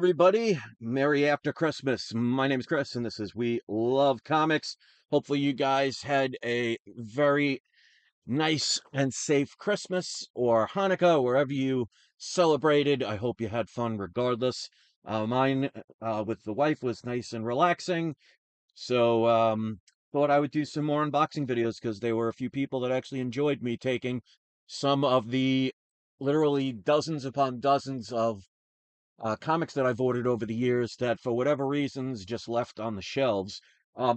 Everybody, Merry after Christmas. My name is Chris, and this is We Love Comics. Hopefully, you guys had a very nice and safe Christmas or Hanukkah, wherever you celebrated. I hope you had fun regardless. Mine with the wife was nice and relaxing. So, thought I would do some more unboxing videos because there were a few people that actually enjoyed me taking some of the literally dozens upon dozens of comics that I've ordered over the years that, for whatever reasons, just left on the shelves.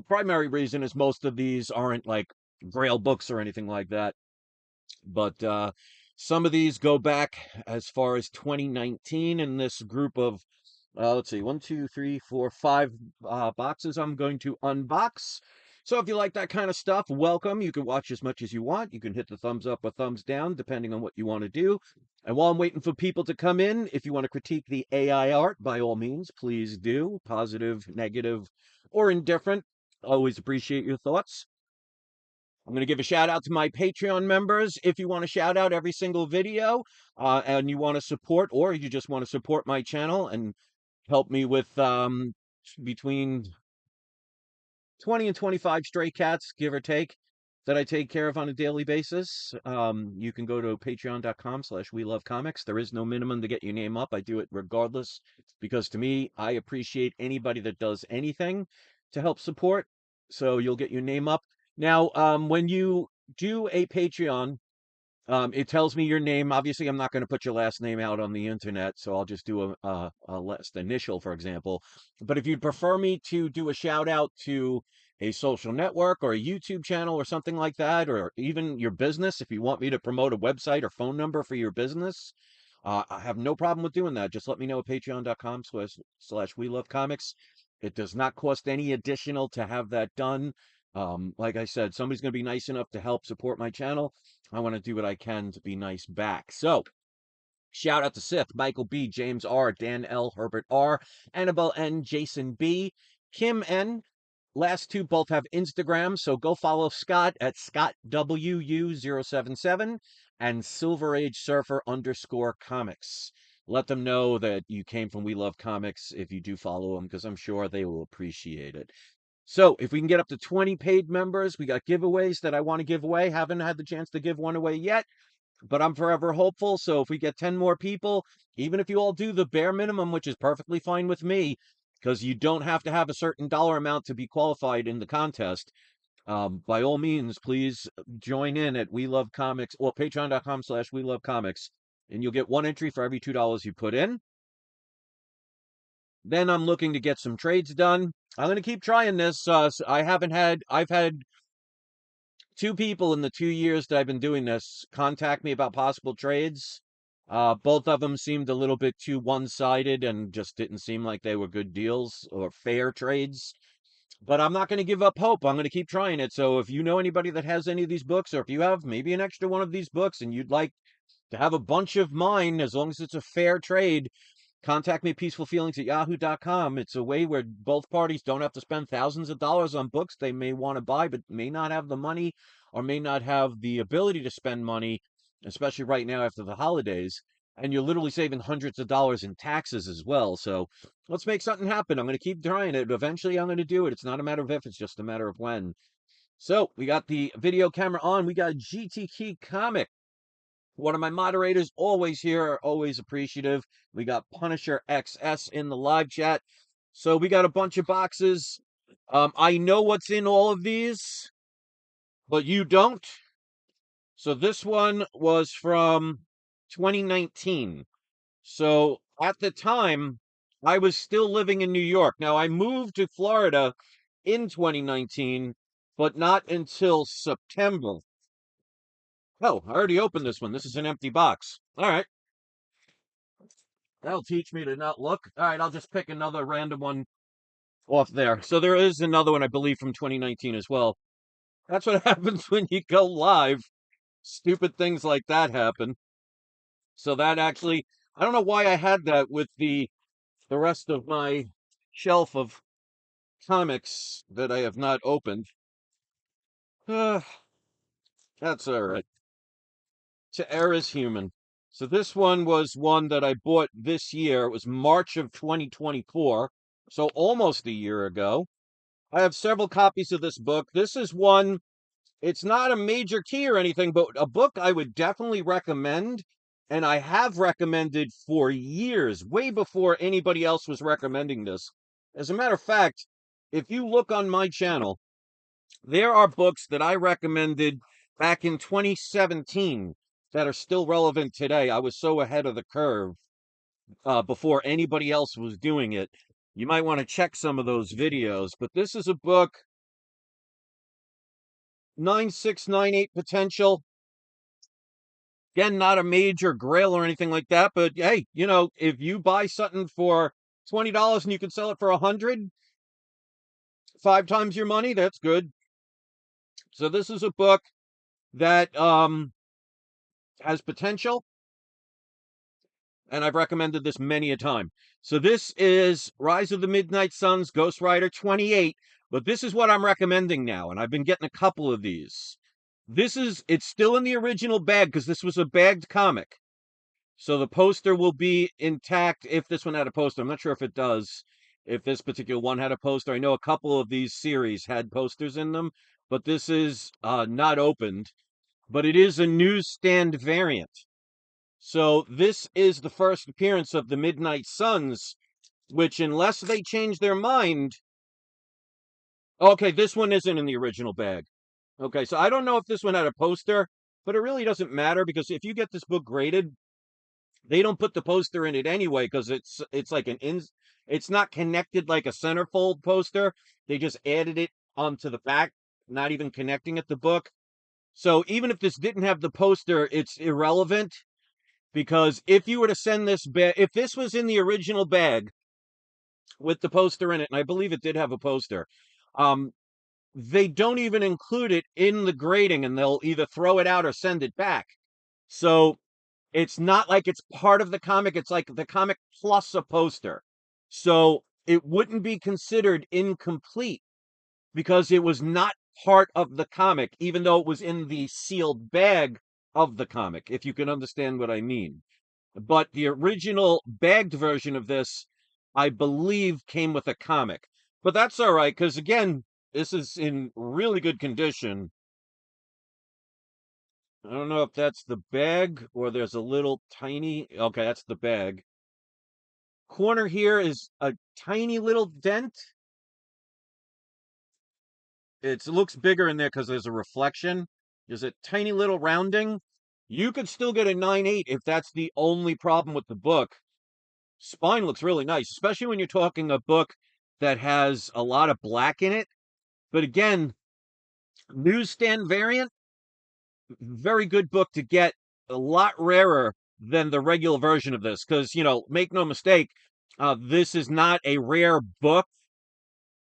Primary reason is most of these aren't like Grail books or anything like that, but some of these go back as far as 2019 in this group of, let's see, one, two, three, four, five boxes I'm going to unbox. So if you like that kind of stuff, welcome. You can watch as much as you want. You can hit the thumbs up or thumbs down, depending on what you want to do. And while I'm waiting for people to come in, if you want to critique the AI art, by all means, please do. Positive, negative, or indifferent. Always appreciate your thoughts. I'm going to give a shout out to my Patreon members. If you want to shout out every single video and you want to support, or you just want to support my channel and help me with between 20 and 25 stray cats, give or take, that I take care of on a daily basis. You can go to patreon.com/we love comics. There is no minimum to get your name up. I do it regardless because to me, I appreciate anybody that does anything to help support. So you'll get your name up. Now, when you do a Patreon, it tells me your name. Obviously, I'm not going to put your last name out on the internet, so I'll just do a last initial, for example. But if you'd prefer me to do a shout out to a social network or a YouTube channel or something like that, or even your business, if you want me to promote a website or phone number for your business, I have no problem with doing that. Just let me know at patreon.com/slash we love comics. It does not cost any additional to have that done. Like I said, somebody's going to be nice enough to help support my channel. I want to do what I can to be nice back. So, shout out to Sith, Michael B, James R, Dan L, Herbert R, Annabelle N, Jason B, Kim N. Last two both have Instagram, so go follow Scott at ScottWU077 and Silver Age Surfer _comics. Let them know that you came from We Love Comics if you do follow them, because I'm sure they will appreciate it. So if we can get up to 20 paid members, we got giveaways that I want to give away. Haven't had the chance to give one away yet, but I'm forever hopeful. So if we get 10 more people, even if you all do the bare minimum, which is perfectly fine with me, because you don't have to have a certain dollar amount to be qualified in the contest. By all means, please join in at We Love Comics or patreon.com/, We Love Comics, and you'll get one entry for every $2 you put in. Then I'm looking to get some trades done. I'm going to keep trying this. I've had two people in the 2 years that I've been doing this contact me about possible trades. Both of them seemed a little bit too one-sided and just didn't seem like they were good deals or fair trades. But I'm not going to give up hope. I'm going to keep trying it. So if you know anybody that has any of these books, or if you have maybe an extra one of these books and you'd like to have a bunch of mine, as long as it's a fair trade, contact me at peacefulfeelings@yahoo.com. It's a way where both parties don't have to spend thousands of dollars on books they may want to buy, but may not have the money or may not have the ability to spend money, especially right now after the holidays. And you're literally saving hundreds of dollars in taxes as well. So let's make something happen. I'm going to keep trying it. Eventually, I'm going to do it. It's not a matter of if, it's just a matter of when. So we got the video camera on. We got GTK Comic. One of my moderators, always here, always appreciative. We got Punisher XS in the live chat. So we got a bunch of boxes. I know what's in all of these, but you don't. So this one was from 2019. So at the time, I was still living in New York. Now I moved to Florida in 2019, but not until September. Oh, I already opened this one. This is an empty box. All right. That'll teach me to not look. All right, I'll just pick another random one off there. So there is another one, I believe, from 2019 as well. That's what happens when you go live. Stupid things like that happen. So that actually, I don't know why I had that with the rest of my shelf of comics that I have not opened. Uh, that's all right. To err is human. So this one was one that I bought this year. It was March of 2024, so almost a year ago. I have several copies of this book. This is one, it's not a major key or anything, but a book I would definitely recommend. And I have recommended for years, way before anybody else was recommending this. As a matter of fact, if you look on my channel, there are books that I recommended back in 2017 that are still relevant today. I was so ahead of the curve before anybody else was doing it. You might want to check some of those videos, but this is a book, 9698 potential. Again, not a major grail or anything like that, but hey, if you buy something for $20 and you can sell it for 100, 5 times your money, that's good. So this is a book that has potential, and I've recommended this many a time. So this is Rise of the Midnight Suns, Ghost Rider 28, but this is what I'm recommending now, and I've been getting a couple of these. It's still in the original bag because this was a bagged comic. So the poster will be intact if this one had a poster. I'm not sure if it does, if this particular one had a poster. I know a couple of these series had posters in them, but this is not opened, but it is a newsstand variant. So this is the first appearance of the Midnight Suns, which unless they change their mind, okay, this one isn't in the original bag. Okay, so I don't know if this one had a poster, but it really doesn't matter because if you get this book graded, they don't put the poster in it anyway because it's like it's not connected like a centerfold poster. They just added it onto the back, not even connecting it to the book. So even if this didn't have the poster, it's irrelevant because if you were to send this bag, if this was in the original bag with the poster in it, and I believe it did have a poster, um, they don't even include it in the grading and they'll either throw it out or send it back. So it's not like it's part of the comic. It's like the comic plus a poster. So it wouldn't be considered incomplete because it was not part of the comic, even though it was in the sealed bag of the comic, if you can understand what I mean. But the original bagged version of this, I believe, came with a comic. But that's all right, because again, this is in really good condition. I don't know if that's the bag or there's a little tiny. Okay, that's the bag. Corner here is a tiny little dent. It looks bigger in there because there's a reflection. There's a tiny little rounding. You could still get a 9.8 if that's the only problem with the book. Spine looks really nice, especially when you're talking a book that has a lot of black in it. But again, newsstand variant, very good book to get, a lot rarer than the regular version of this. Because, make no mistake, this is not a rare book,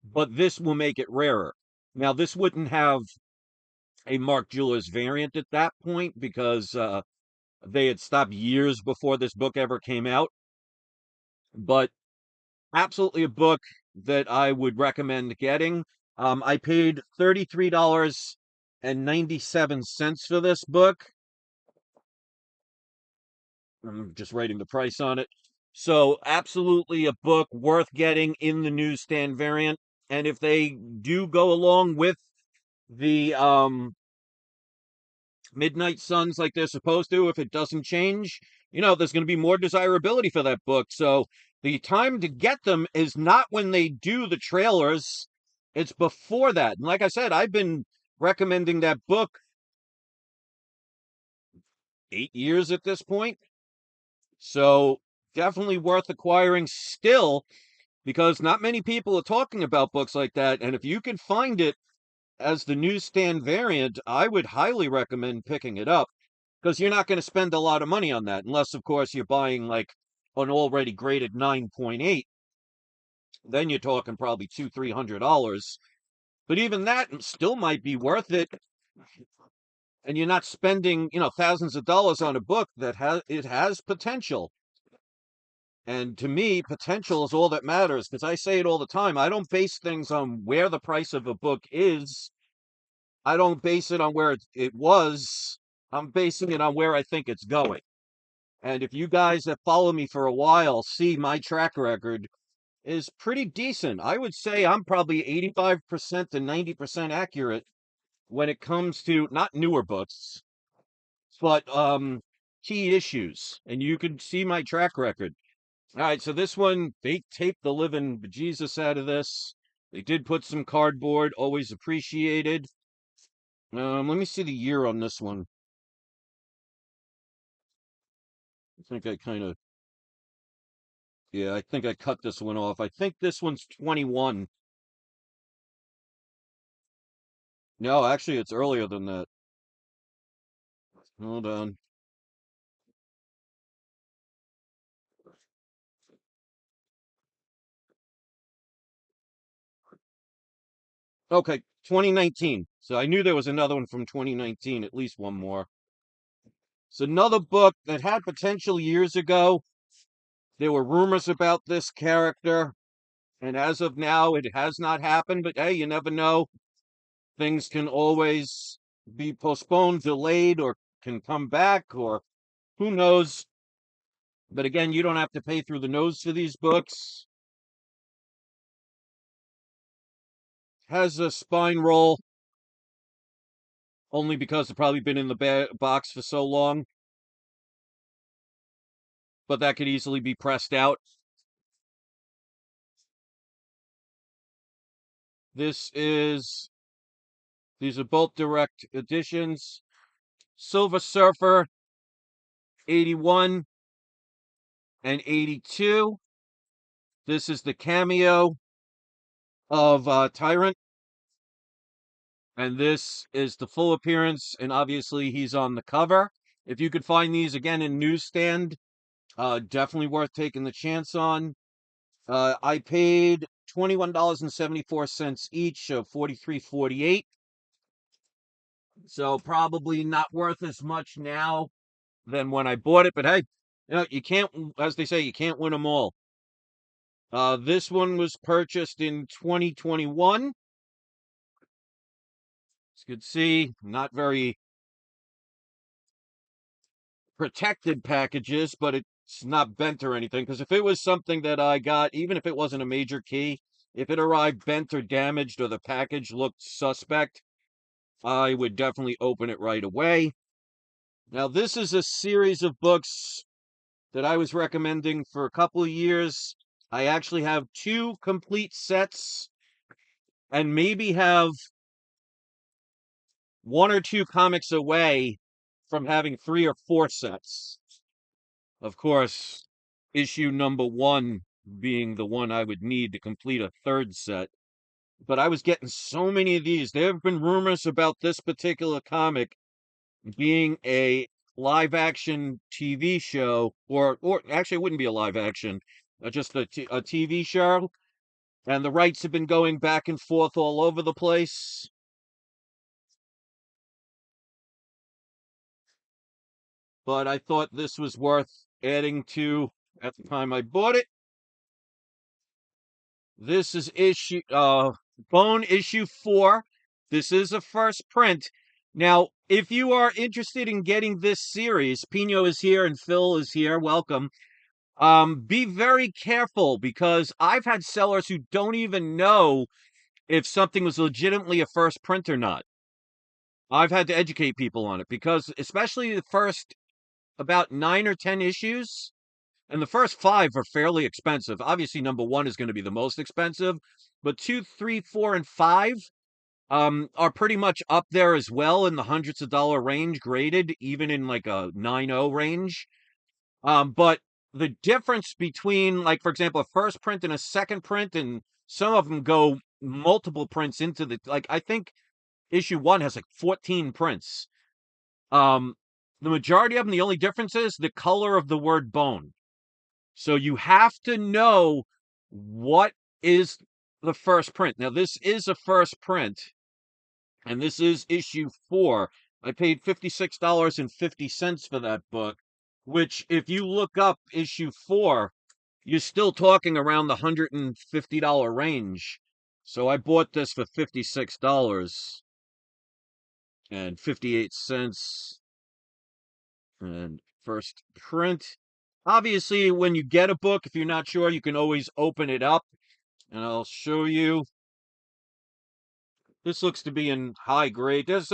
but this will make it rarer. Now, this wouldn't have a Mark Jewelers variant at that point because they had stopped years before this book ever came out. But absolutely a book that I would recommend getting. I paid $33.97 for this book. I'm just writing the price on it. So absolutely a book worth getting in the newsstand variant. And if they do go along with the Midnight Suns like they're supposed to, if it doesn't change, there's going to be more desirability for that book. So the time to get them is not when they do the trailers, it's before that. And like I said, I've been recommending that book 8 years at this point. So definitely worth acquiring still because not many people are talking about books like that. And if you can find it as the newsstand variant, I would highly recommend picking it up because you're not going to spend a lot of money on that unless, of course, you're buying like an already graded 9.8. Then you're talking probably $200-300. But even that still might be worth it, and you're not spending thousands of dollars on a book that has potential. And to me, potential is all that matters because I say it all the time. I don't base things on where the price of a book is. I don't base it on where it was. I'm basing it on where I think it's going. And if you guys that follow me for a while see my track record is pretty decent. I would say I'm probably 85% to 90% accurate when it comes to not newer books, but key issues. And you can see my track record. All right, so this one, they taped the living bejesus out of this. They did put some cardboard, always appreciated. Let me see the year on this one. I think I kind of, yeah, I think I cut this one off. I think this one's 21. No, actually, it's earlier than that. Hold on. Okay, 2019. So I knew there was another one from 2019, at least one more. It's another book that had potential years ago. There were rumors about this character, and as of now, it has not happened. But hey, you never know. Things can always be postponed, delayed, or can come back, or who knows. But again, you don't have to pay through the nose for these books. Has a spine roll only because it's probably been in the box for so long, but that could easily be pressed out. These are both direct editions. Silver Surfer 81 and 82. This is the cameo of Tyrant. And this is the full appearance, and obviously he's on the cover. If you could find these again in newsstand, definitely worth taking the chance on. I paid $21.74 each, so $43.48. So probably not worth as much now than when I bought it. But hey, you can't, as they say, you can't win them all. This one was purchased in 2021. As you can see, not very protected packages, but it's not bent or anything. Because if it was something that I got, even if it wasn't a major key, if it arrived bent or damaged or the package looked suspect, I would definitely open it right away. Now, this is a series of books that I was recommending for a couple of years. I actually have two complete sets and maybe have one or two comics away from having three or four sets. Of course, issue number one being the one I would need to complete a third set. But I was getting so many of these. There have been rumors about this particular comic being a live action TV show, or actually, it wouldn't be a live action, just a TV show. And the rights have been going back and forth all over the place. But I thought this was worth adding to at the time I bought it. This is Bone issue 4. This is a first print. Now, if you are interested in getting this series, Pino is here and Phil is here. Welcome. Be very careful because I've had sellers who don't even know if something was legitimately a first print or not. I've had to educate people on it because especially the first about 9 or 10 issues, and the first 5 are fairly expensive. Obviously, number 1 is going to be the most expensive, but 2, 3, 4, and 5 are pretty much up there as well in the hundreds of dollar range, graded even in like a 9.0 range. But the difference between, like, for example, a first print and a second print, and some of them go multiple prints into the, like, I think issue 1 has like 14 prints. Um, the majority of them, the only difference is the color of the word bone. So you have to know what is the first print. Now, this is a first print, and this is issue 4. I paid $56.50 for that book, which, if you look up issue 4, you're still talking around the $150 range. So I bought this for $56.58. And first print. Obviously, when you get a book, if you're not sure, you can always open it up, and I'll show you. This looks to be in high grade. There's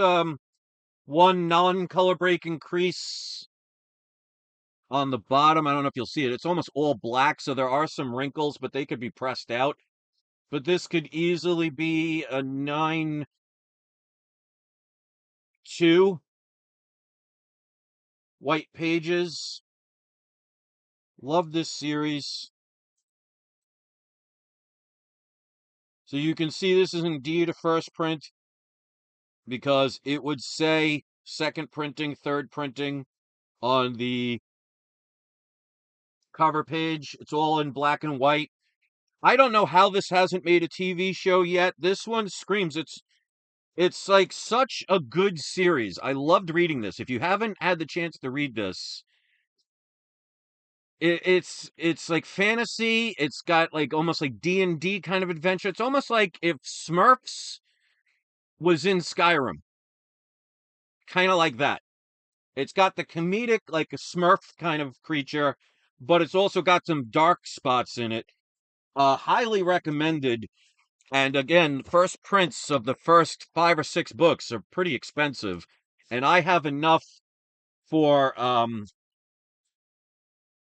one non-color breaking crease on the bottom. I don't know if you'll see it. It's almost all black, so there are some wrinkles, but they could be pressed out. But this could easily be a 9-2 white pages. Love this series. So you can see this is indeed a first print because it would say second printing, third printing on the cover page. It's all in black and white. I don't know how this hasn't made a TV show yet. This one screams. It's like such a good series. I loved reading this. If you haven't had the chance to read this, it's like fantasy. It's got like almost like D&D kind of adventure. It's almost like if Smurfs was in Skyrim, kind of like that. It's got the comedic, like a Smurf kind of creature, but it's also got some dark spots in it. Highly recommended. And again, first prints of the first 5 or 6 books are pretty expensive. And I have enough for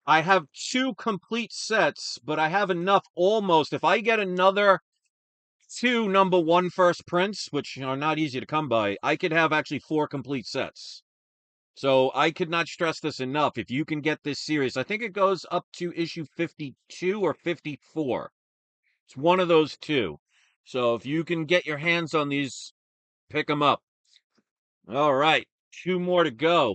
I have 2 complete sets, but I have enough almost. If I get another 2 number 1 first prints, which are not easy to come by, I could have actually 4 complete sets. So I could not stress this enough. If you can get this series, I think it goes up to issue 52 or 54. It's one of those two. So if you can get your hands on these, pick them up. All right, 2 more to go.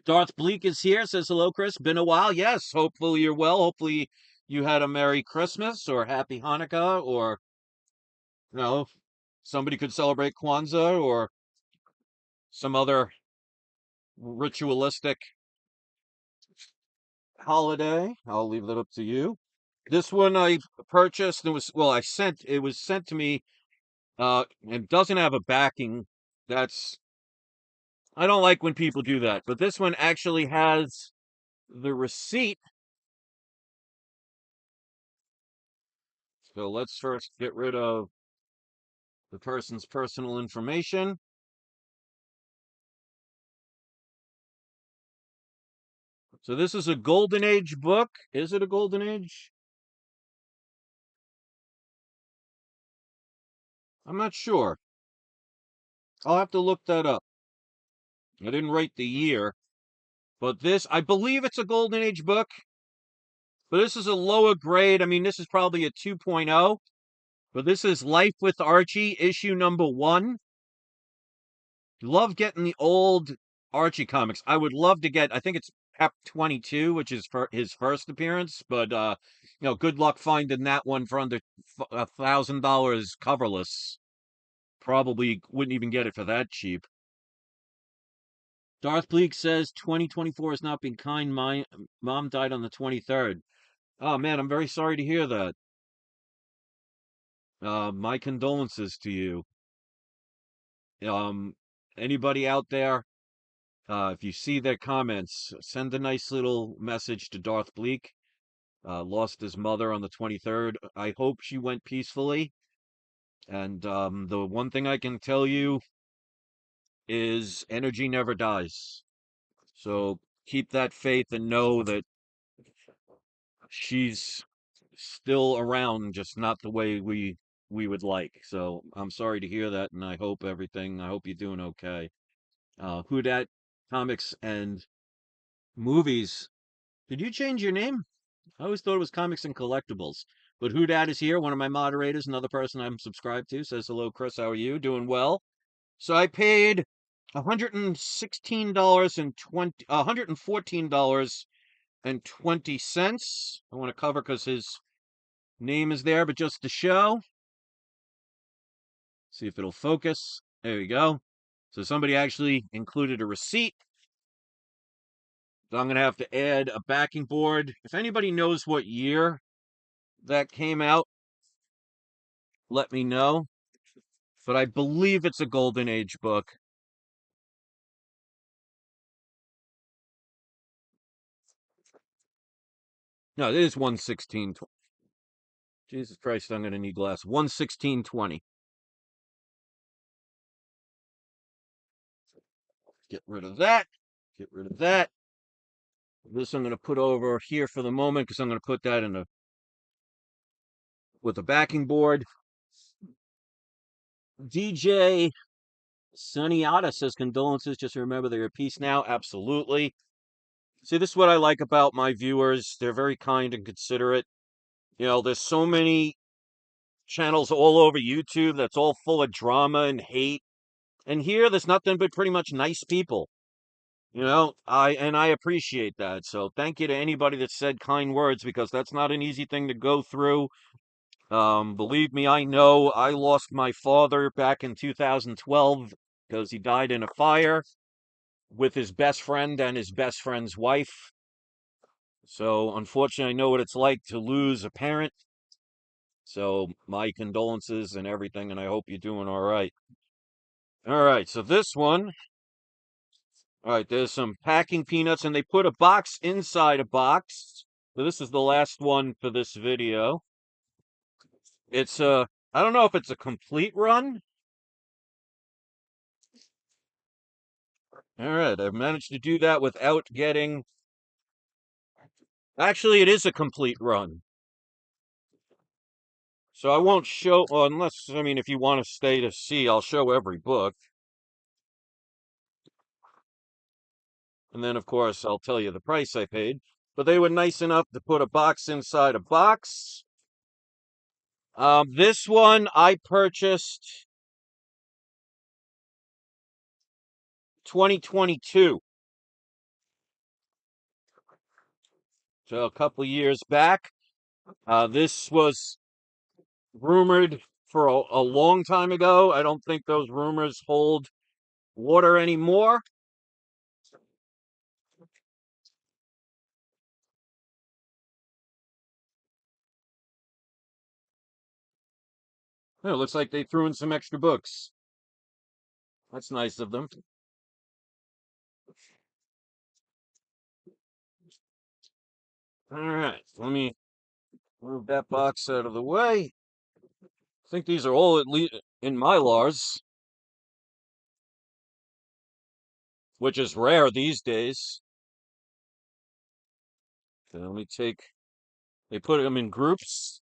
Darth Bleak is here, says hello, Chris. Been a while. Yes, hopefully you're well. Hopefully you had a Merry Christmas or Happy Hanukkah, or you know, somebody could celebrate Kwanzaa or some other ritualistic holiday. I'll leave that up to you. This one I purchased. It was well, I sent. It was sent to me. It doesn't have a backing. That's I don't like when people do that. But this one actually has the receipt. So let's first get rid of the person's personal information. So this is a Golden Age book. Is it a Golden Age? I'm not sure. I'll have to look that up. I didn't write the year, but this, I believe it's a Golden Age book, but this is a lower grade. I mean, this is probably a 2.0, but this is Life with Archie, issue number 1. Love getting the old Archie comics. I would love to get, I think it's Pep 22, which is for his first appearance, but good luck finding that one for under $1,000 coverless. Probably wouldn't even get it for that cheap. Darth Bleak says 2024 has not been kind. My mom died on the 23rd. Oh man, I'm very sorry to hear that. My condolences to you. Um, Anybody out there, if you see their comments, send a nice little message to Darth Bleak. Lost his mother on the 23rd. I hope she went peacefully. And the one thing I can tell you is energy never dies. So keep that faith and know that she's still around, just not the way we would like. So I'm sorry to hear that, and I hope you're doing okay. Who Dat Comics and Movies. Did you change your name? I always thought it was Comics and Collectibles. But Who Dat is here, one of my moderators, another person I'm subscribed to, says hello, Chris. How are you? Doing well. So I paid $114.20. I want to cover because his name is there, but just to show. See if it'll focus. There we go. So somebody actually included a receipt. So I'm going to have to add a backing board. If anybody knows what year that came out, let me know. But I believe it's a Golden Age book. No, it is 116. Jesus Christ, I'm going to need glass. 116.20. Get rid of that. Get rid of that. This I'm going to put over here for the moment because I'm going to put that in a with a backing board. DJ Sunnyata says condolences. Just remember they're a piece now. Absolutely. See, this is what I like about my viewers. They're very kind and considerate. You know, there's so many channels all over YouTube that's all full of drama and hate. And here there's nothing but pretty much nice people. You know, I appreciate that. So thank you to anybody that said kind words because that's not an easy thing to go through. Believe me, I know I lost my father back in 2012 because he died in a fire with his best friend and his best friend's wife. So unfortunately, I know what it's like to lose a parent. So my condolences and everything, and I hope you're doing all right. All right, so this one, all right, there's some packing peanuts, and they put a box inside a box. So this is the last one for this video. It's I don't know if it's a complete run. All right, I've managed to do that without getting. Actually, it is a complete run. So I won't show, unless, I mean, if you want to stay to see, I'll show every book. And then, of course, I'll tell you the price I paid. But they were nice enough to put a box inside a box. This one I purchased 2022. So a couple of years back. This was rumored for a long time ago. I don't think those rumors hold water anymore. Oh, it looks like they threw in some extra books. That's nice of them. All right, let me move that box out of the way. I think these are all at least in Mylars, which is rare these days. So let me take, they put them in groups.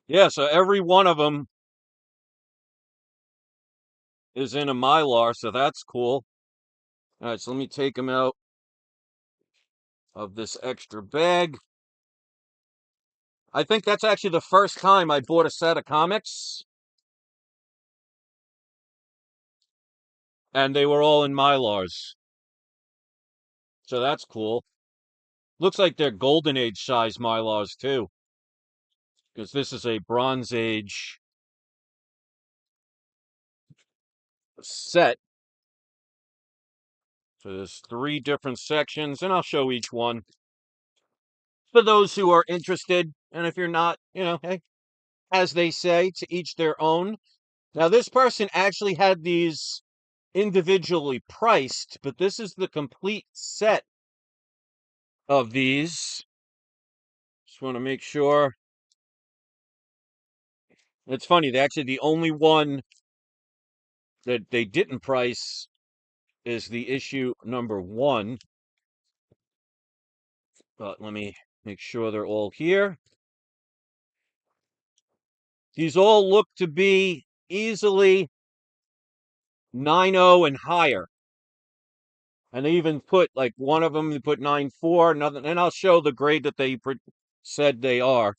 Yeah, so every one of them is in a Mylar, so that's cool. All right, so let me take them out of this extra bag. I think that's actually the first time I bought a set of comics. And they were all in Mylars. So that's cool. Looks like they're Golden Age size Mylars too. Because this is a Bronze Age set. So there's 3 different sections, and I'll show each one for those who are interested. And if you're not, you know, hey, as they say, to each their own. Now, this person actually had these individually priced, but this is the complete set of these. Just want to make sure. It's funny, they actually the only one that they didn't price is the issue number 1. But let me make sure they're all here. These all look to be easily 9.0 and higher. And they even put, like, one of them, they put 9.4, another, and I'll show the grade that they said they are.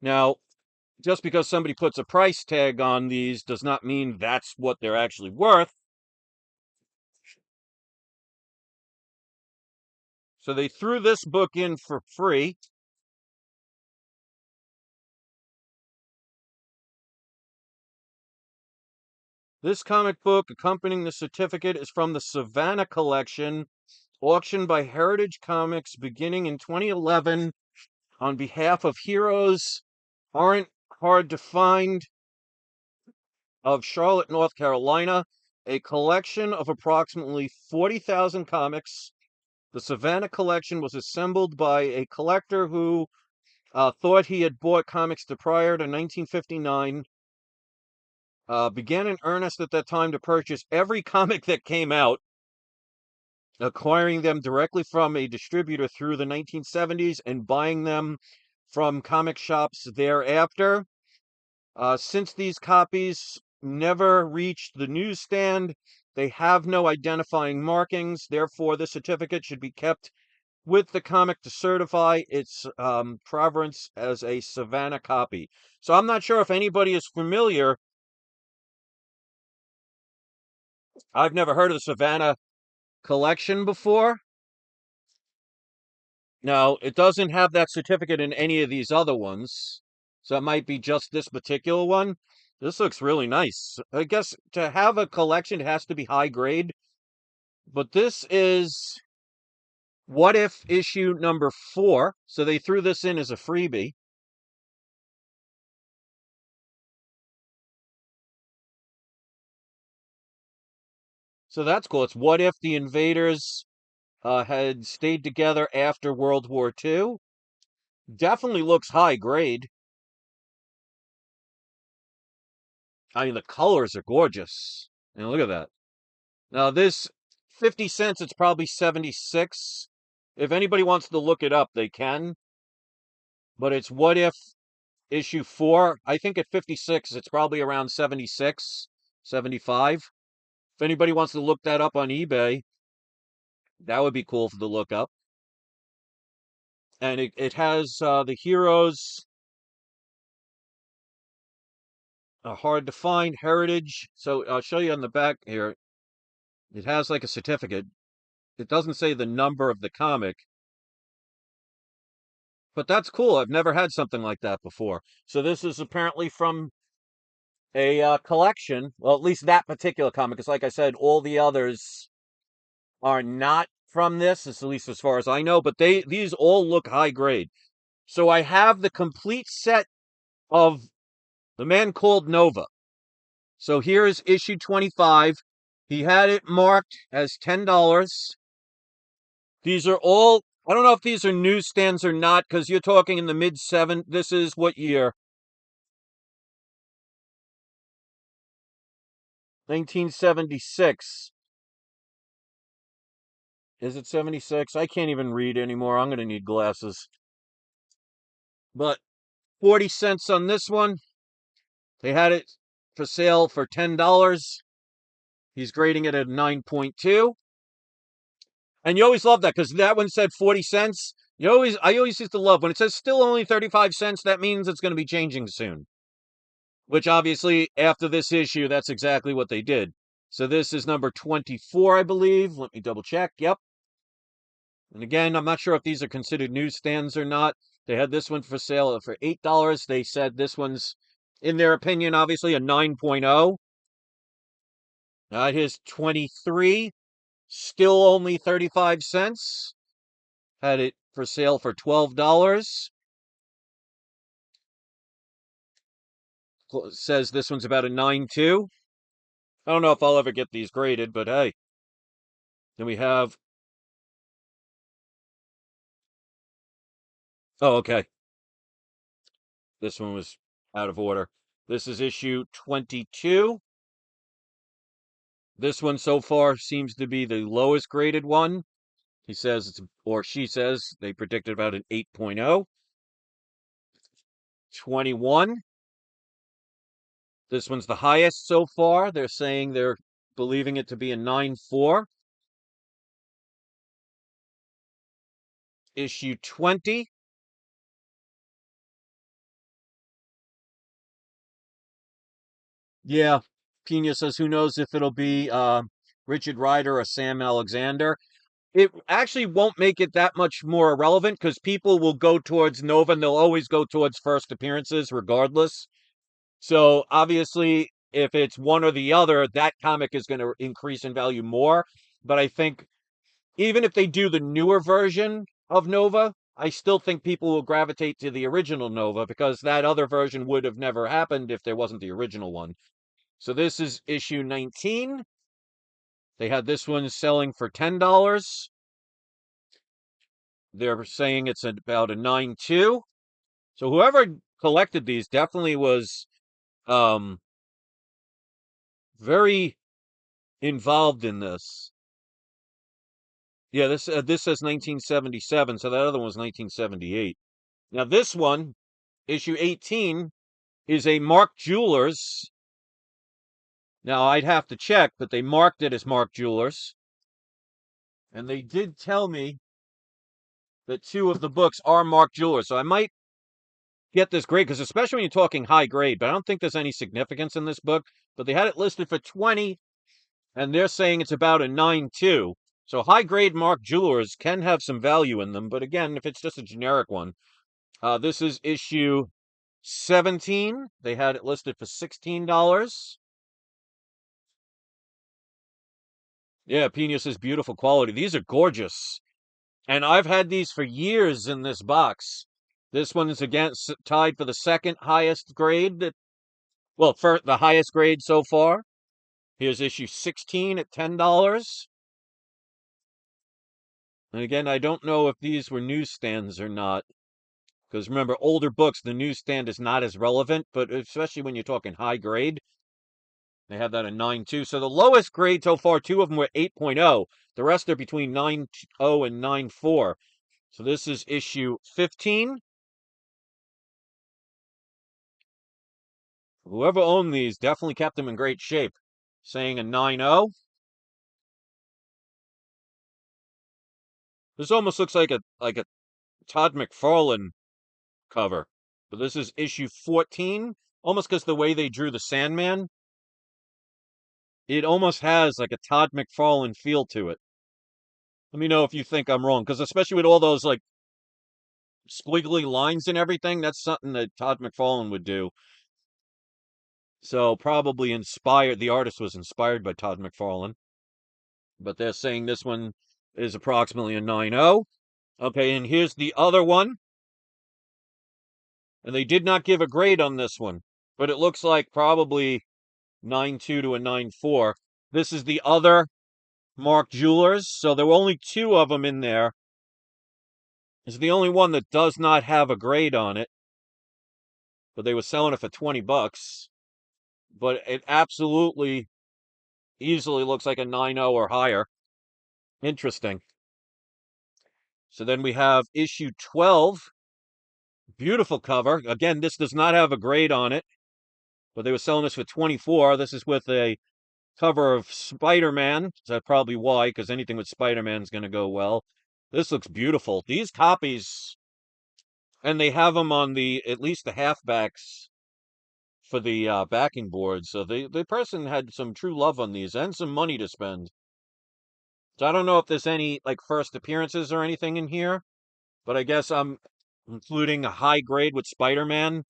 Now, just because somebody puts a price tag on these does not mean that's what they're actually worth. So they threw this book in for free. This comic book accompanying the certificate is from the Savannah collection, auctioned by Heritage Comics beginning in 2011 on behalf of heroes aren't hard to find. of Charlotte, North Carolina, a collection of approximately 40,000 comics. The Savannah collection was assembled by a collector who thought he had bought comics prior to 1959, began in earnest at that time to purchase every comic that came out, acquiring them directly from a distributor through the 1970s and buying them from comic shops thereafter. Since these copies never reached the newsstand, they have no identifying markings. Therefore, this certificate should be kept with the comic to certify its provenance as a Savannah copy. So I'm not sure if anybody is familiar. I've never heard of the Savannah collection before. No, it doesn't have that certificate in any of these other ones. So it might be just this particular one. This looks really nice. I guess to have a collection, it has to be high grade. But this is What If issue number 4. So they threw this in as a freebie. So that's cool. It's What If the Invaders had stayed together after World War II. Definitely looks high grade. I mean, the colors are gorgeous. And look at that. Now, this 50 cents, it's probably 76. If anybody wants to look it up, they can. But it's What If issue 4. I think at 56, it's probably around 76, 75. If anybody wants to look that up on eBay, that would be cool to look up. And it has the heroes, hard to find, heritage. So I'll show you on the back here. It has like a certificate. It doesn't say the number of the comic, but that's cool. I've never had something like that before. So this is apparently from a collection. Well, at least that particular comic, because like I said, all the others are not from this, at least as far as I know. But these all look high grade. So I have the complete set of The Man Called Nova. So here's issue 25. He had it marked as $10. These are all, I don't know if these are newsstands or not, because you're talking in the mid-7. This is what year? 1976. Is it 76? I can't even read anymore. I'm going to need glasses. But 40 cents on this one. They had it for sale for $10. He's grading it at 9.2. And you always love that because that one said 40 cents. I always used to love when it says still only 35 cents, that means it's going to be changing soon. Which obviously, after this issue, that's exactly what they did. So this is number 24, I believe. Let me double check. Yep. And again, I'm not sure if these are considered newsstands or not. They had this one for sale for $8. They said this one's, in their opinion, obviously a 9.0. Here's 23, still only 35 cents. Had it for sale for $12. Says this one's about a 9.2. I don't know if I'll ever get these graded, but hey. Then we have, oh, okay. This one was out of order. This is issue 22. This one so far seems to be the lowest graded one. He says it's, or she says they predicted about an 8.0. 21. This one's the highest so far. They're saying they're believing it to be a 9.4. Issue 20. Yeah, Pena says who knows if it'll be Richard Rider or Sam Alexander. It actually won't make it that much more irrelevant because people will go towards Nova and they'll always go towards first appearances regardless. So obviously, if it's one or the other, that comic is going to increase in value more. But I think even if they do the newer version of Nova, I still think people will gravitate to the original Nova because that other version would have never happened if there wasn't the original one. So this is issue 19. They had this one selling for $10. They're saying it's about a 9.2. So whoever collected these definitely was um, very involved in this. Yeah, this says 1977, so that other one was 1978. Now this one, issue 18, is a Mark Jewelers. Now I'd have to check, but they marked it as Mark Jewelers. And they did tell me that two of the books are Mark Jewelers. So I might get this grade, because especially when you're talking high grade, but I don't think there's any significance in this book. But they had it listed for 20, and they're saying it's about a 9.2. So high grade Mark Jewelers can have some value in them. But again, if it's just a generic one, this is issue 17. They had it listed for $16. Yeah, Pena says beautiful quality. These are gorgeous. And I've had these for years in this box. This one is again tied for the second highest grade. Well, for the highest grade so far. Here's issue 16 at $10. And again, I don't know if these were newsstands or not. Because remember, older books, the newsstand is not as relevant, but especially when you're talking high grade, they have that at 9.2. So the lowest grade so far, two of them were 8.0. The rest are between 9.0 and 9.4. So this is issue 15. Whoever owned these definitely kept them in great shape. Saying a 9.0. This almost looks like a Todd McFarlane cover. But this is issue 14. Almost because the way they drew the Sandman, it almost has like a Todd McFarlane feel to it. Let me know if you think I'm wrong, because especially with all those like squiggly lines and everything, that's something that Todd McFarlane would do. So probably inspired, the artist was inspired by Todd McFarlane. But they're saying this one is approximately a 9.0. Okay, and here's the other one. And they did not give a grade on this one, but it looks like probably 9.2 to a 9.4. This is the other Mark Jewelers. So there were only two of them in there. It's the only one that does not have a grade on it. But they were selling it for $20. But it absolutely easily looks like a 9.0 or higher. Interesting. So then we have issue 12. Beautiful cover. Again, this does not have a grade on it, but they were selling this for 24. This is with a cover of Spider-Man. That's probably why, because anything with Spider-Man is going to go well. This looks beautiful. These copies, and they have them on at least the halfbacks for the backing board. So the person had some true love on these and some money to spend. So I don't know if there's any like first appearances or anything in here, but I guess I'm including a high grade with Spider-Man.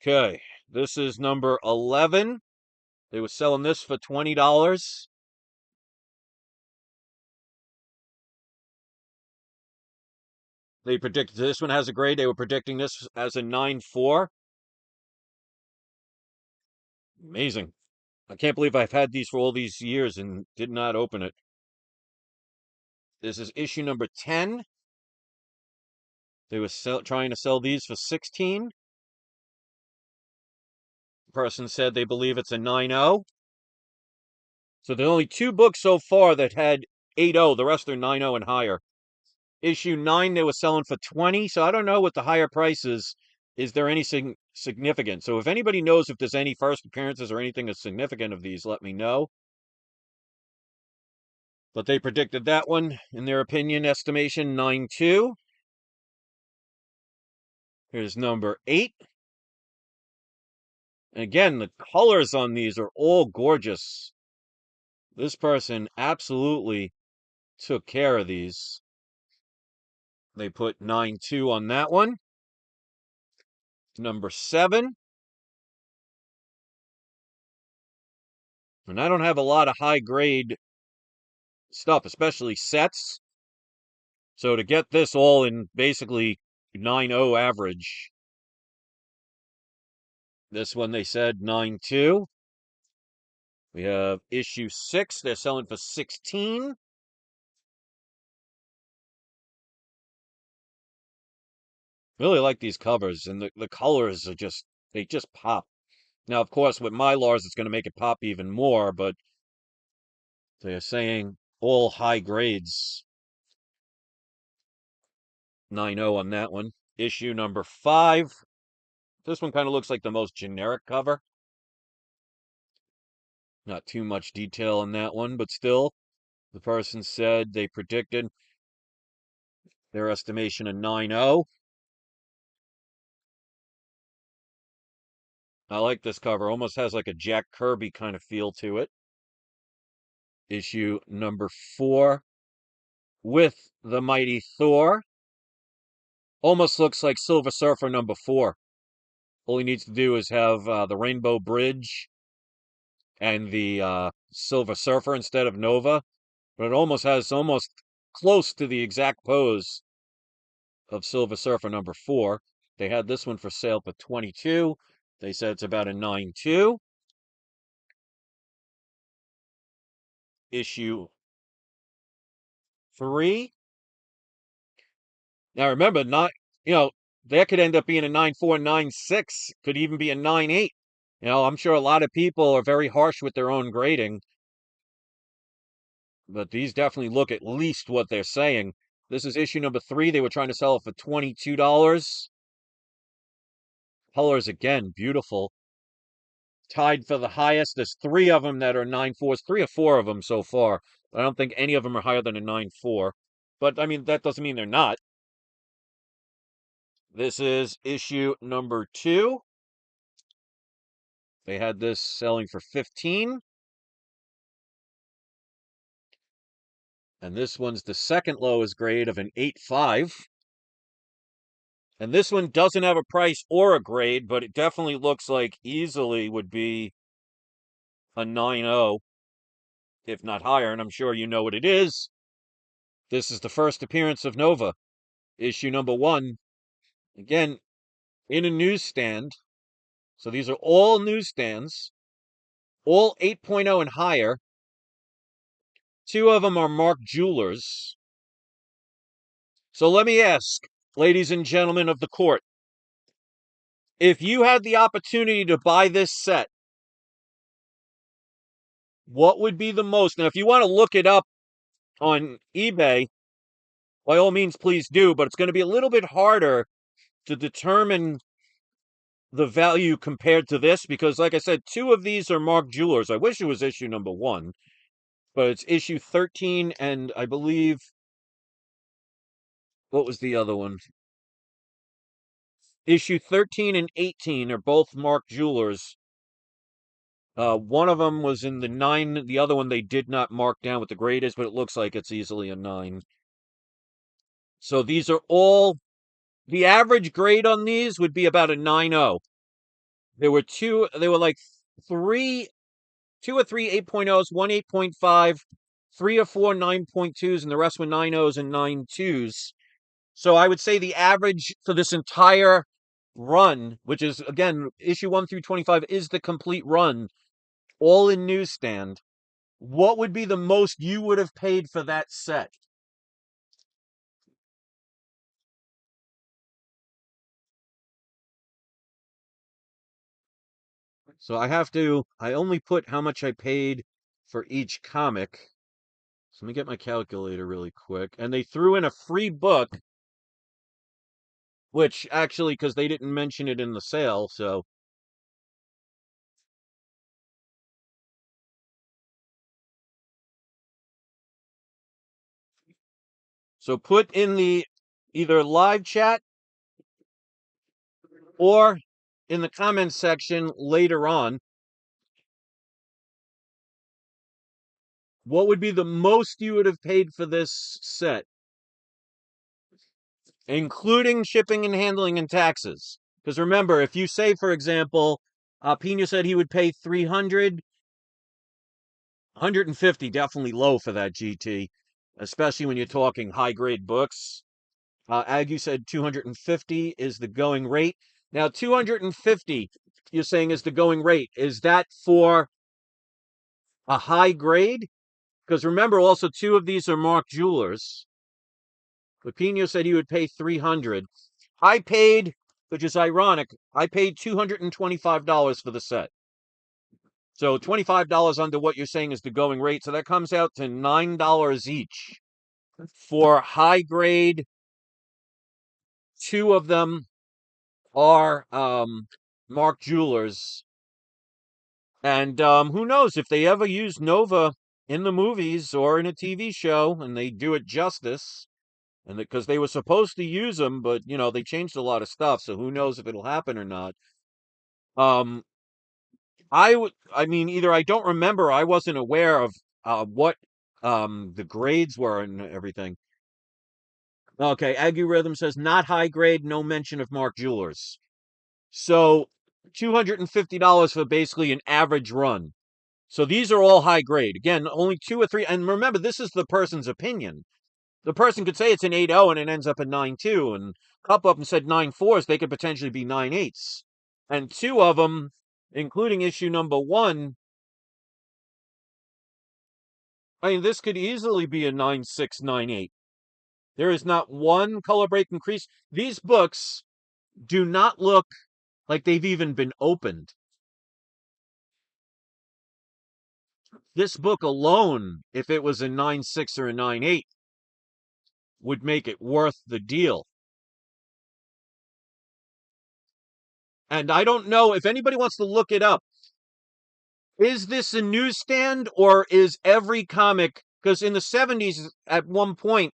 Okay, this is number 11. They were selling this for $20. They predicted this one has a grade. They were predicting this as a 9.4. Amazing. I can't believe I've had these for all these years and did not open it. This is issue number 10. They were trying to sell these for 16. The person said they believe it's a 9.0. So there's only two books so far that had 8.0. The rest are 9.0 and higher. Issue 9 they were selling for 20. So I don't know what the higher price is. Is there any significance? So if anybody knows if there's any first appearances or anything that's significant of these, let me know. But they predicted that one, in their opinion, estimation 9.2. Here's number 8. And again, the colors on these are all gorgeous. This person absolutely took care of these. They put 9.2 on that one. Number 7. And I don't have a lot of high grade stuff, especially sets. So to get this all in basically 9.0 average This one they said 9.2. We have issue 6. They're selling for 16. Really like these covers, and the colors are just, they just pop. Now, of course, with Mylars, it's going to make it pop even more, but they're saying all high grades. 9.0 on that one. Issue number 5. This one kind of looks like the most generic cover. Not too much detail on that one, but still, the person said they predicted their estimation of 9.0. I like this cover. Almost has like a Jack Kirby kind of feel to it. Issue number 4 with the mighty Thor. Almost looks like Silver Surfer number 4. All he needs to do is have the Rainbow Bridge and the Silver Surfer instead of Nova. But it almost has almost close to the exact pose of Silver Surfer number 4. They had this one for sale for 22. They said it's about a 9.2. Issue 3. Now remember, not, that could end up being a 9.4, 9.6, could even be a 9.8. I'm sure a lot of people are very harsh with their own grading, but these definitely look at least what they're saying. This is issue number 3. They were trying to sell it for $22. Colors again, beautiful. Tied for the highest. There's 3 of them that are 9.4s, 3 or 4 of them so far. I don't think any of them are higher than a 9.4. But I mean, that doesn't mean they're not. This is issue number 2. They had this selling for 15. And this one's the second lowest grade of an 8.5. And this one doesn't have a price or a grade, but it definitely looks like easily would be a 9.0, if not higher. And I'm sure you know what it is. This is the first appearance of Nova, issue number 1. Again, in a newsstand. So these are all newsstands, all 8.0 and higher. 2 of them are Mark Jewelers. So let me ask, ladies and gentlemen of the court, if you had the opportunity to buy this set, what would be the most? Now, if you want to look it up on eBay, by all means, please do, but it's going to be a little bit harder to determine the value compared to this because, like I said, 2 of these are Mark Jewelers. I wish it was issue number 1, but it's issue 13, and I believe, what was the other one? Issue 13 and 18 are both Mark Jewelers. One of them was in the 9. The other one they did not mark down what the grade is, but it looks like it's easily a 9. So these are all, the average grade on these would be about a 9.0. There were like 2 or 3 8.0s, 1 8.5, 3 or 4 9.2s, and the rest were 9.0s and 9.2s. So I would say the average for this entire run, which is, again, issue 1 through 25, is the complete run, all in newsstand. What would be the most you would have paid for that set? So I only put how much I paid for each comic. So let me get my calculator really quick. And they threw in a free book, which actually, because they didn't mention it in the sale, so put in the either live chat or in the comments section later on, what would be the most you would have paid for this set, including shipping and handling and taxes? Because remember, if you say, for example, Pina said he would pay 300, 150, definitely low for that GT, especially when you're talking high grade books. Agu said 250 is the going rate. Now, 250, you're saying is the going rate. Is that for a high grade? Because remember, also two of these are Mark Jewelers. Pepino said he would pay 300. I paid, which is ironic, I paid $225 for the set. So $25 under what you're saying is the going rate. So that comes out to $9 each for high grade. Two of them are Mark Jewelers. And who knows if they ever use Nova in the movies or in a TV show and they do it justice. And because they were supposed to use them, but they changed a lot of stuff, so who knows if it'll happen or not. Um, I mean, either I don't remember, I wasn't aware of what the grades were and everything. Okay, Agu Rhythm says not high grade, no mention of Mark Jewelers. So $250 for basically an average run. So these are all high grade. Again, only two or three. And remember, this is the person's opinion. The person could say it's an 8.0 and it ends up at 9.2. And a couple of them said 9.4s. They could potentially be 9.8s. And two of them, including issue number 1, I mean, this could easily be a 9.6, 9.8. There is not one color break increase. These books do not look like they've even been opened. This book alone, if it was a 9.6 or a 9.8, would make it worth the deal. And I don't know if anybody wants to look it up. Is this a newsstand or is every comic? Because in the 70s, at one point,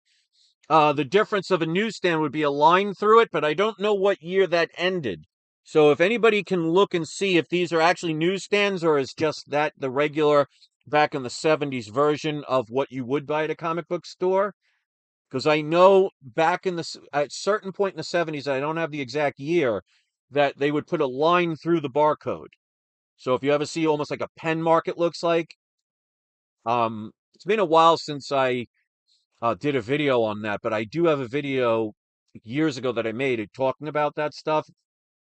the difference of a newsstand would be a line through it, but I don't know what year that ended. So if anybody can look and see if these are actually newsstands or is just that the regular back in the 70s version of what you would buy at a comic book store. Because I know back in at a certain point in the 70s, I don't have the exact year, that they would put a line through the barcode. So if you ever see almost like a pen mark, it looks like. It's been a while since I did a video on that, but I do have a video years ago that I made talking about that stuff.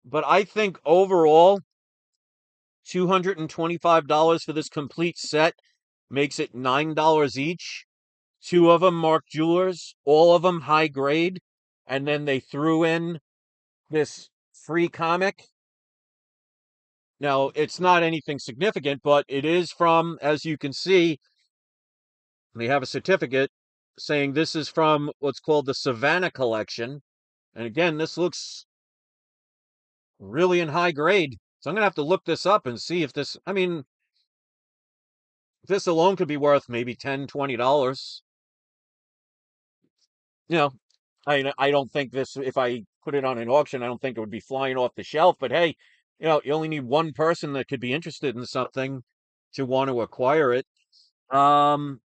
But I think overall, $225 for this complete set makes it $9 each. Two of them Mark Jewelers, all of them high grade, and then they threw in this free comic. Now, it's not anything significant, but it is from, as you can see, they have a certificate saying this is from what's called the Savannah collection. And again, this looks really in high grade. So I'm going to have to look this up and see if this, I mean, this alone could be worth maybe $10, $20. You know, I don't think this, if I put it on an auction, I don't think it would be flying off the shelf. But hey, you only need one person that could be interested in something to want to acquire it. Um,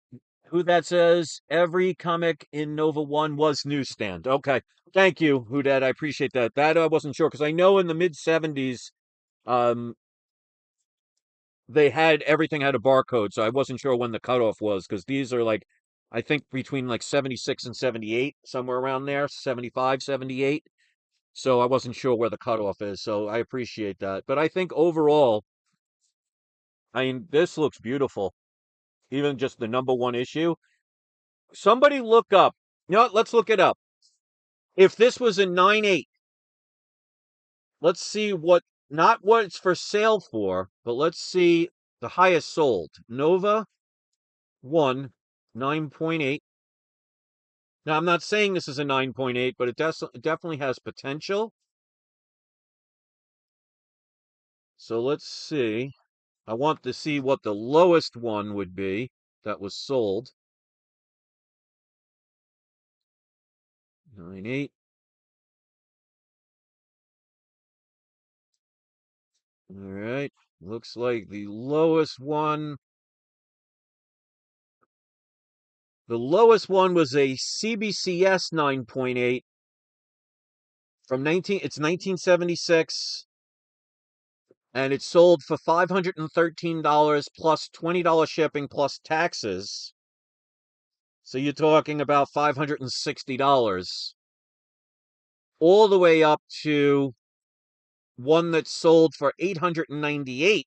who that says every comic in Nova 1 was newsstand. Okay. Thank you, Hudette. I appreciate that. That I wasn't sure because I know in the mid 70s, um, they had everything had a barcode, so I wasn't sure when the cutoff was because these are like, I think between like 76 and 78, somewhere around there, 75, 78. So I wasn't sure where the cutoff is. So I appreciate that. But I think overall, I mean, this looks beautiful. Even just the number 1 issue. Somebody look up. You know what? Let's look it up. If this was a 9.8, let's see not what it's for sale for, but let's see the highest sold. Nova 1, 9.8. Now, I'm not saying this is a 9.8, but it definitely has potential. So let's see. I want to see what the lowest one would be that was sold. 9.8. All right. Looks like the lowest one. The lowest one was a CBCS 9.8 from 1976, and it sold for $513 plus $20 shipping plus taxes. So you're talking about $560 all the way up to one that sold for $898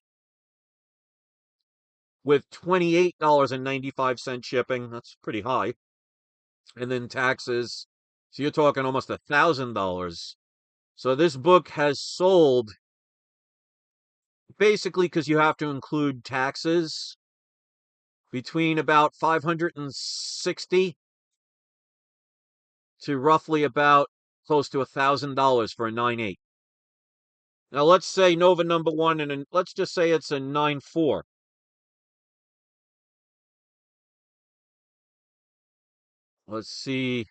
with $28.95 shipping. That's pretty high. And then taxes. So you're talking almost $1,000. So this book has sold basically because you have to include taxes between about 560 to roughly about close to $1,000 for a 9.8. Now let's say Nova number one, and let's just say it's a 9.4. Let's see,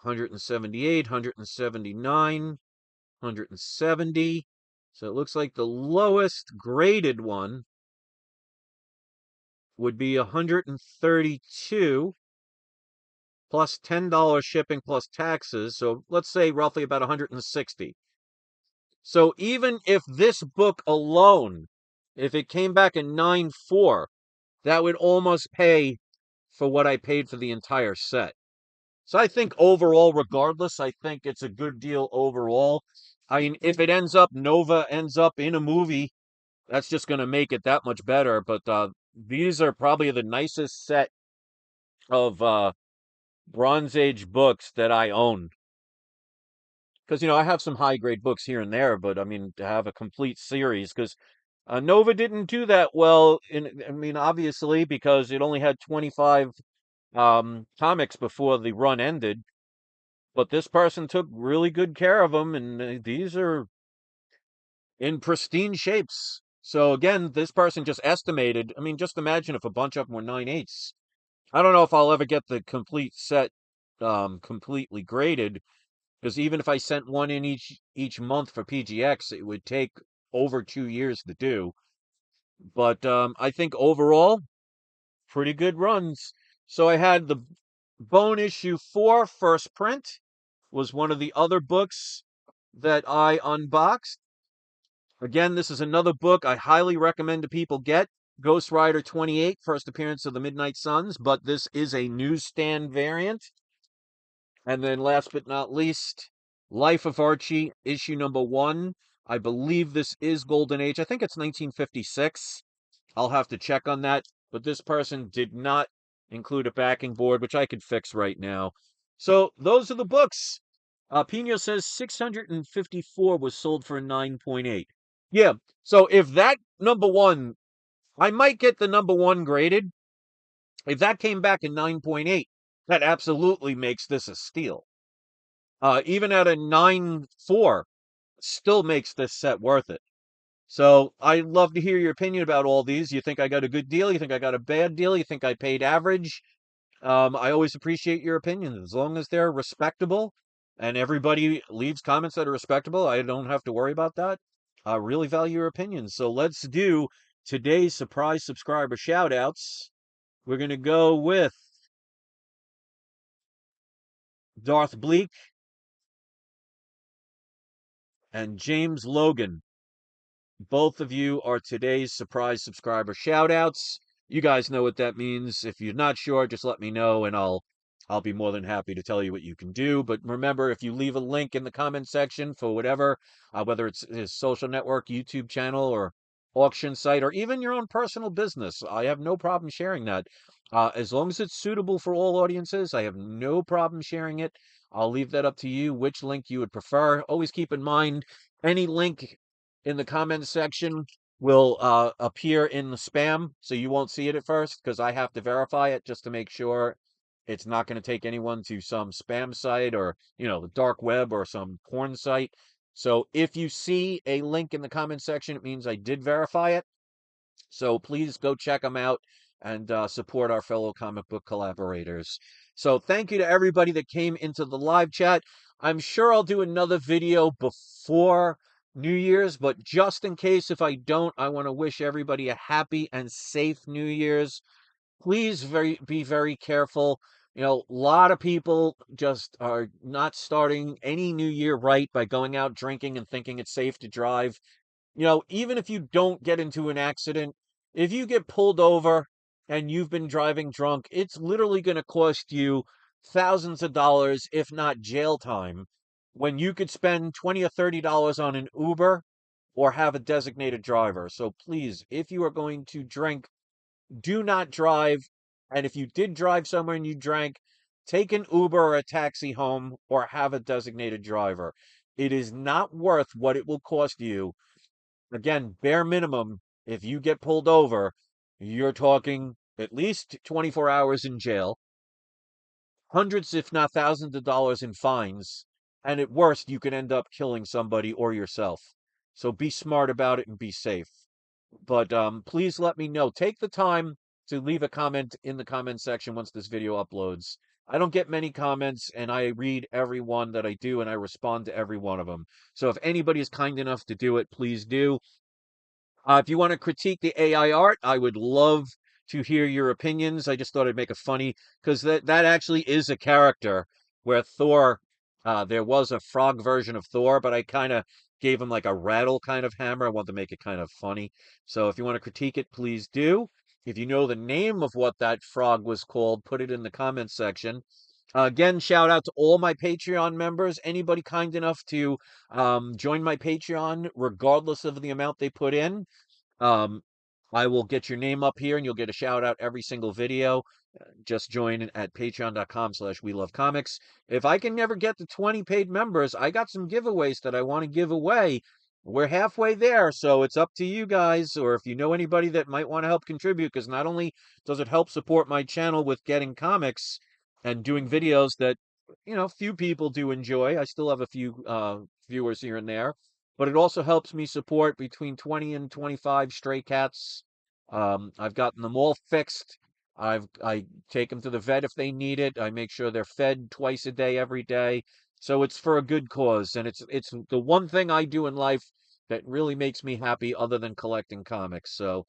178, 179, 170. So it looks like the lowest graded one would be 132 plus $10 shipping plus taxes. So let's say roughly about 160. So even if this book alone, if it came back in 9.4, that would almost pay for what I paid for the entire set. So I think overall, regardless, I think it's a good deal overall. I mean, if it ends up, Nova ends up in a movie, that's just going to make it that much better. But these are probably the nicest set of Bronze Age books that I own. Because, I have some high grade books here and there, but I mean, to have a complete series, because Nova didn't do that well. I mean, obviously, because it only had 25 comics before the run ended. But this person took really good care of them, and these are in pristine shapes. So again, this person just estimated. I mean, just imagine if a bunch of them were 9.8s. I don't know if I'll ever get the complete set completely graded, because even if I sent one in each month for PGX, it would take over 2 years to do. But I think overall, pretty good runs. So I had the Bone issue 4 first print was one of the other books that I unboxed. Again, this is another book I highly recommend to people get. Ghost Rider 28, first appearance of the Midnight Suns, but this is a newsstand variant. And then last but not least, Life of Archie, issue number 1. I believe this is Golden Age. I think it's 1956. I'll have to check on that. But this person did not include a backing board, which I could fix right now. So those are the books. Pino says 654 was sold for 9.8. Yeah. So if that number one, I might get the number one graded. If that came back in 9.8, that absolutely makes this a steal. Even at a 9.4, still makes this set worth it. So I'd love to hear your opinion about all these. You think I got a good deal? You think I got a bad deal? You think I paid average? I always appreciate your opinions as long as they're respectable and everybody leaves comments that are respectable. I don't have to worry about that. I really value your opinions. So let's do today's surprise subscriber shout outs. We're going to go with Darth Bleak and James Logan. Both of you are today's surprise subscriber shout outs. You guys know what that means. If you're not sure, just let me know and I'll be more than happy to tell you what you can do. But remember, if you leave a link in the comment section for whatever, whether it's his social network, YouTube channel, or auction site, or even your own personal business, I have no problem sharing that. As long as it's suitable for all audiences, I have no problem sharing it. I'll leave that up to you, which link you would prefer. Always keep in mind, any link in the comments section will appear in the spam, so you won't see it at first because I have to verify it just to make sure it's not going to take anyone to some spam site or, the dark web or some porn site. So if you see a link in the comment section, it means I did verify it. So please go check them out and support our fellow comic book collaborators. So thank you to everybody that came into the live chat. I'm sure I'll do another video before New Year's, but just in case if I don't, I want to wish everybody a happy and safe New Year's. Please be very careful. A lot of people just are not starting any new year right by going out drinking and thinking it's safe to drive. Even if you don't get into an accident, if you get pulled over and you've been driving drunk, it's literally going to cost you thousands of dollars, if not jail time. when you could spend 20 or $30 on an Uber or have a designated driver. So please, if you are going to drink, do not drive. And if you did drive somewhere and you drank, take an Uber or a taxi home or have a designated driver. It is not worth what it will cost you. Again, bare minimum, if you get pulled over, you're talking at least 24 hours in jail, hundreds, if not thousands of dollars in fines, and at worst, you could end up killing somebody or yourself. So be smart about it and be safe. But please let me know. Take the time to leave a comment in the comment section once this video uploads. I don't get many comments, and I read every one that I do, and I respond to every one of them. So if anybody is kind enough to do it, please do. If you want to critique the AI art, I would love to hear your opinions. I just thought I'd make a funny because that actually is a character where Thor, there was a frog version of Thor, but I kind of gave him like a rattle kind of hammer. I want to make it kind of funny. So if you want to critique it, please do. If you know the name of what that frog was called, put it in the comments section. Again, shout out to all my Patreon members. Anybody kind enough to join my Patreon, regardless of the amount they put in. Um, I will get your name up here and you'll get a shout out every single video. Just join at patreon.com/we love comics. If I can never get to 20 paid members, I got some giveaways that I want to give away. We're halfway there, so it's up to you guys, or if you know anybody that might want to help contribute, because not only does it help support my channel with getting comics and doing videos that, few people do enjoy. I still have a few viewers here and there, but it also helps me support between 20 and 25 stray cats. I've gotten them all fixed. I take them to the vet if they need it. I make sure they're fed twice a day, every day. So it's for a good cause, and it's the one thing I do in life that really makes me happy other than collecting comics. So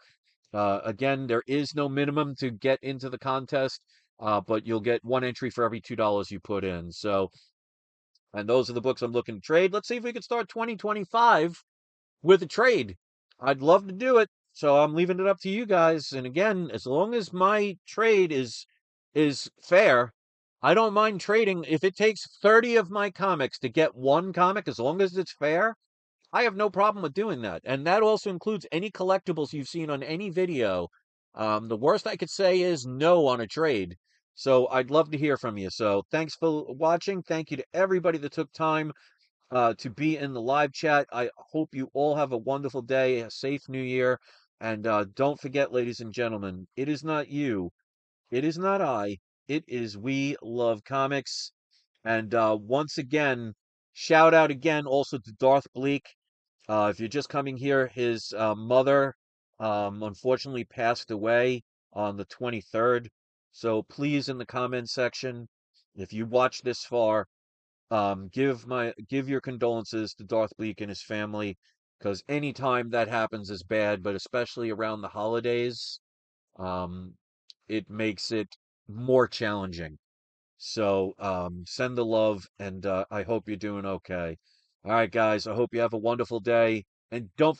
again, there is no minimum to get into the contest, but you'll get one entry for every $2 you put in. So, and those are the books I'm looking to trade. Let's see if we can start 2025 with a trade. I'd love to do it. So I'm leaving it up to you guys. And again, as long as my trade is fair, I don't mind trading. If it takes 30 of my comics to get one comic, as long as it's fair, I have no problem with doing that. And that also includes any collectibles you've seen on any video. The worst I could say is no on a trade. So I'd love to hear from you. So thanks for watching. Thank you to everybody that took time to be in the live chat. I hope you all have a wonderful day, a safe new year. And don't forget, ladies and gentlemen, it is not you, it is not I, it is We Love Comics. And once again, shout out again also to Darth Bleak. If you're just coming here, his mother unfortunately passed away on the 23rd. So please, in the comment section, if you watch this far, give your condolences to Darth Bleak and his family, because any time that happens is bad, but especially around the holidays, um, it makes it more challenging. So send the love, and I hope you're doing okay. All right, guys, I hope you have a wonderful day, and don't